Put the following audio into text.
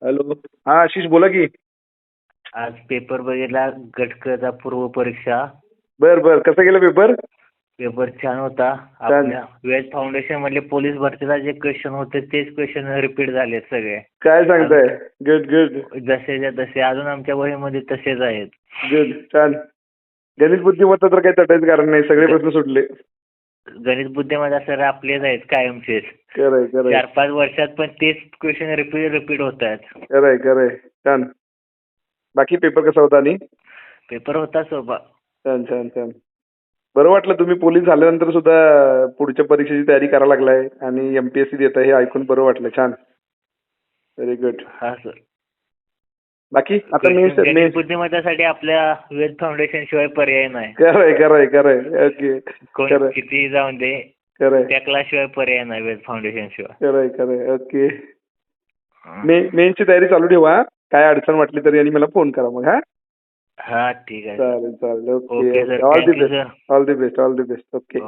Hello. हा आशिष बोला की. आज पेपर बघितला गटकचा पूर्व परीक्षा. बर बर कसं गेलं पेपर? पेपर छान होता. आपल्या वेद फाउंडेशन मधले पोलीस भरतीला जे क्वेश्चन होते तेच क्वेश्चन रिपीट झाले सगळे. काय सांगताय? गुड गुड जसेच्या तसे अजून आमच्या वहीमध्ये तसेच आहेत. गुड छान. गणित बुद्धिमत्ता तर काही तटायचं कारण नाही, सगळे प्रश्न सुटले. गणित बुद्धिमत्ता सर आपलेच आहेत कायमचेच. खरंय खरंय 4-5 वर्षात पण तेच क्वेश्चन रिपीट होत आहेत. खरंय खरंय छान. बाकी पेपर कसा होता? आणि पेपर होता सोबा. छान छान छान. बरं वाटलं तुम्ही पोलीस झाल्यानंतर सुद्धा पुढच्या परीक्षेची तयारी करायला लागलाय आणि एमपीएससी देताय हे ऐकून बरं वाटलं. छान. Very good. हा सर. बाकी आता गणित बुद्धिमत्तासाठी आपल्या वेद फाउंडेशन शिवाय पर्याय नाही. खरंय खरंय खरंय ओके. कोण किती जाऊन दे खरंय त्या क्लास शिवाय पर्याय नाही वेद फाउंडेशन शिवाय. खरंय खरंय ओके. मेनची तयारी चालू ठेवा. काय अडचण वाटली तरी आणि मला फोन करा मग. हा ठीक आहे. चालेल चालेल okay okay. Sir. All the thank you best sir. All the best all the best okay.